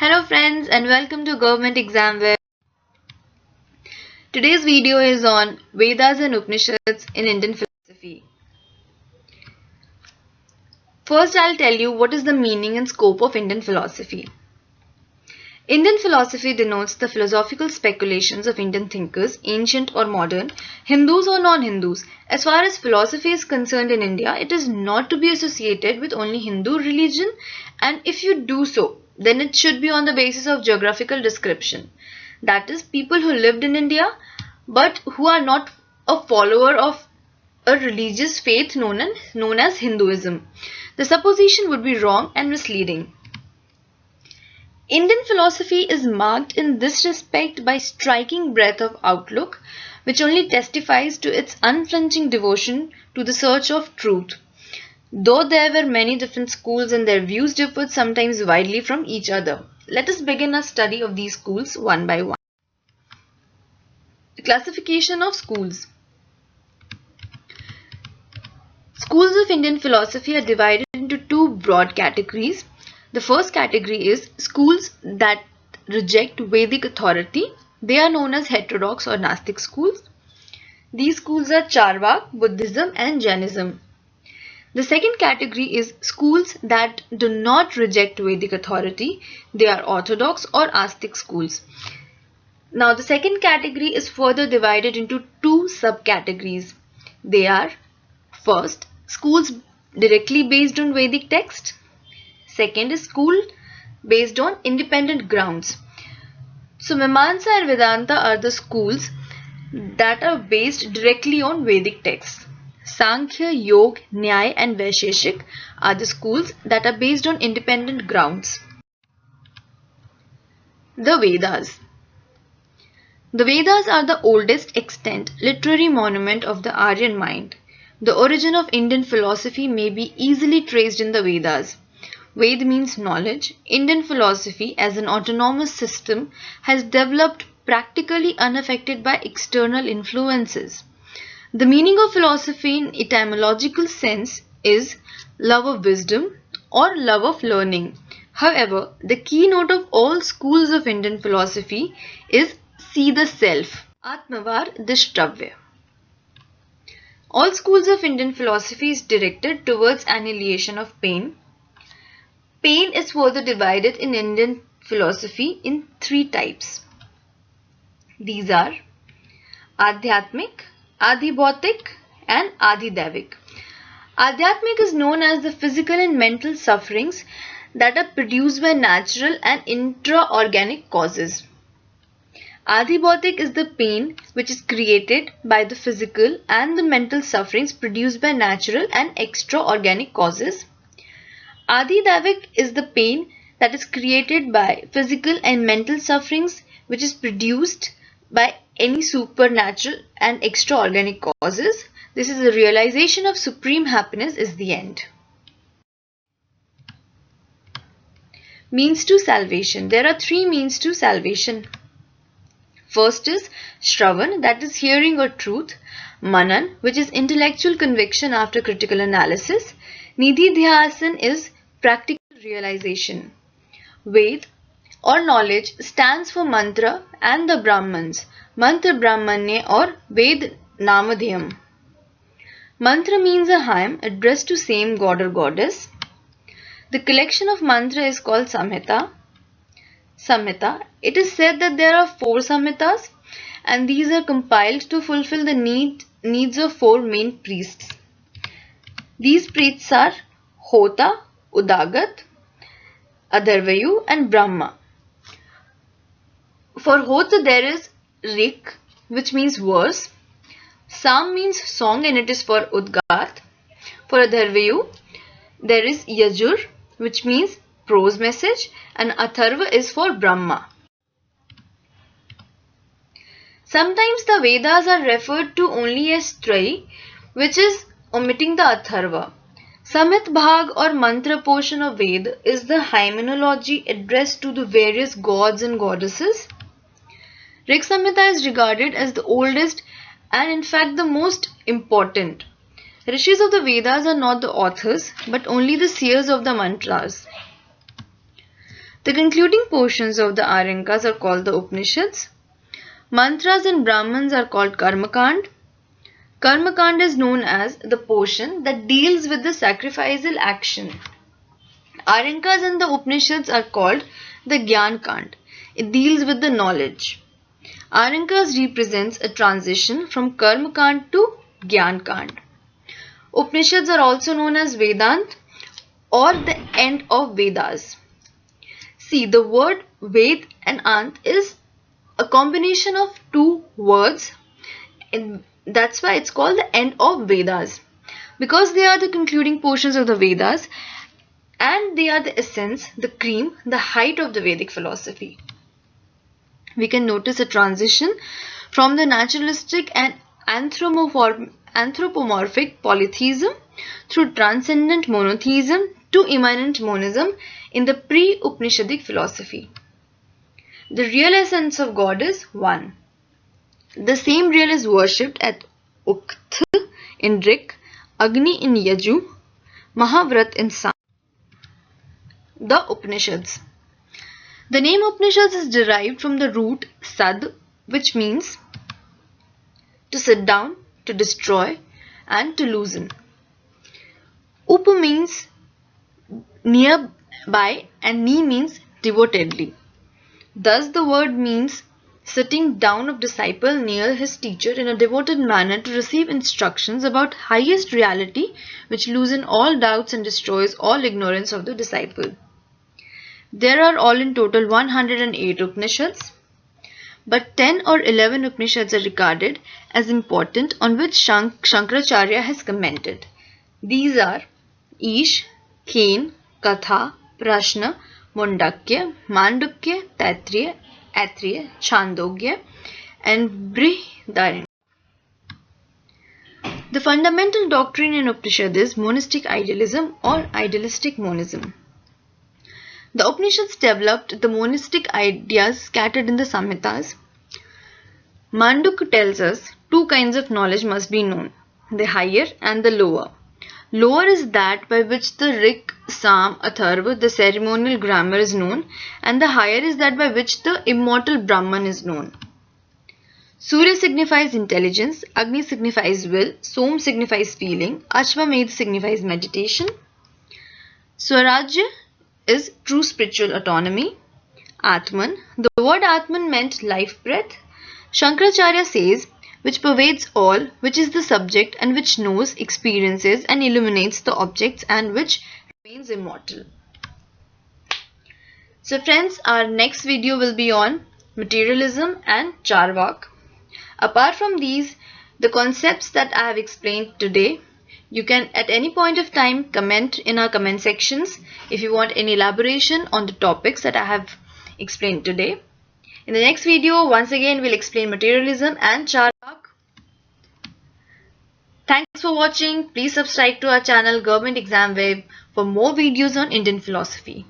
Hello friends and welcome to Government Exam Web. Today's video is on Vedas and Upanishads in Indian philosophy. First I'll tell you what is the meaning and scope of Indian philosophy. Indian philosophy denotes the philosophical speculations of Indian thinkers, ancient or modern, Hindus or non-Hindus. As far as philosophy is concerned in India, it is not to be associated with only Hindu religion, and if you do so, then it should be on the basis of geographical description. That is, people who lived in India but who are not a follower of a religious faith known as Hinduism. The supposition would be wrong and misleading. Indian philosophy is marked in this respect by striking breadth of outlook, which only testifies to its unflinching devotion to the search of truth. Though there were many different schools and their views differed sometimes widely from each other. Let us begin our study of these schools one by one. The classification of schools. Schools of Indian philosophy are divided into two broad categories. The first category is schools that reject Vedic authority. They are known as heterodox or Gnostic schools. These schools are Charvak, Buddhism and Jainism. The second category is schools that do not reject Vedic authority. They are orthodox or Astic schools. Now the second category is further divided into two subcategories. They are first, schools directly based on Vedic text. Second is school based on independent grounds. So Mimamsa and Vedanta are the schools that are based directly on Vedic texts. Sankhya, Yoga, Nyaya and Vaisheshik are the schools that are based on independent grounds. The Vedas. The Vedas are the oldest extant literary monument of the Aryan mind. The origin of Indian philosophy may be easily traced in the Vedas. Ved means knowledge. Indian philosophy as an autonomous system has developed practically unaffected by external influences. The meaning of philosophy in etymological sense is love of wisdom or love of learning. However, the keynote of all schools of Indian philosophy is see the self, Atmavar Dishtravya. All schools of Indian philosophy is directed towards annihilation of pain. Pain is further divided in Indian philosophy in three types. These are Adhyatmik, Adhibhautik and Adhidevik. Adhyatmik is known as the physical and mental sufferings that are produced by natural and intra-organic causes. Adhibhautik is the pain which is created by the physical and the mental sufferings produced by natural and extra-organic causes. Adhidevik is the pain that is created by physical and mental sufferings which is produced by any supernatural and extraordinary causes. This is the realization of supreme happiness is the end. Means to salvation. There are three means to salvation. First is Shravan, that is hearing or truth. Manan, which is intellectual conviction after critical analysis. Nididhyasan is practical realization. Ved or knowledge stands for mantra and the Brahmans, mantra Brahmanya or Ved Namadhyam. Mantra means a hymn addressed to same god or goddess. The collection of mantra is called Samhita. Samhita. It is said that there are 4 Samhitas and these are compiled to fulfill the needs of 4 main priests. These priests are Hota, Udagat, Adharvayu and Brahma. For Hota there is Rik, which means verse. Sam means song and it is for Udgat. For Adharvayu there is Yajur, which means prose message, and Atharva is for Brahma. Sometimes the Vedas are referred to only as Trayi, which is omitting the Atharva. Samhit Bhag or mantra portion of Ved is the hymnology addressed to the various gods and goddesses. Rig Samhita is regarded as the oldest and in fact the most important. Rishis of the Vedas are not the authors but only the seers of the mantras. The concluding portions of the Aryankas are called the Upanishads. Mantras and Brahmans are called Karmakand. Karmakand is known as the portion that deals with the sacrificial action. Aryankas and the Upanishads are called the Gyan Kand. It deals with the knowledge. Aryankas represents a transition from Karmakand to Gyan Kand. Upanishads are also known as Vedant or the end of Vedas. See, the word Ved and Ant is a combination of two words, and that's why it's called the end of Vedas, because they are the concluding portions of the Vedas and they are the essence, the cream, the height of the Vedic philosophy. We can notice a transition from the naturalistic and anthropomorphic polytheism through transcendent monotheism to immanent monism in the pre-Upanishadic philosophy. The real essence of God is one. The same real is worshipped at Ukt in Rik, Agni in Yaju, Mahavrat in Sam. The Upanishads. The name Upanishads is derived from the root sad, which means to sit down, to destroy, and to loosen. Upa means nearby and ni means devotedly. Thus the word means sitting down of disciple near his teacher in a devoted manner to receive instructions about highest reality, which loosen all doubts and destroys all ignorance of the disciple. There are all in total 108 Upanishads, but 10 or 11 Upanishads are regarded as important on which Shankaracharya has commented. These are Ish, Ken, Katha, Prashna, Mundakya, Mandukya, Taittiriya, Atriya, Chandogya and Brihadaranyaka. The fundamental doctrine in Upanishad is monistic idealism or idealistic monism. The Upanishads developed the monistic ideas scattered in the Samhitas. Mandukya tells us two kinds of knowledge must be known, the higher and the lower. Lower is that by which the Rik, Sam, Atharva, the ceremonial grammar is known, and the higher is that by which the immortal Brahman is known. Surya signifies intelligence, Agni signifies will, Som signifies feeling, Ashwamedh signifies meditation. Swarajya is true spiritual autonomy. Atman, the word Atman meant life breath. Shankaracharya says, which pervades all, which is the subject and which knows, experiences and illuminates the objects and which remains immortal. So friends, our next video will be on materialism and Charvak. Apart from these, the concepts that I have explained today, you can at any point of time comment in our comment sections if you want any elaboration on the topics that I have explained today. In the next video, once again, we'll explain materialism and Charvak. Thanks for watching. Please subscribe to our channel Government Exam Web for more videos on Indian philosophy.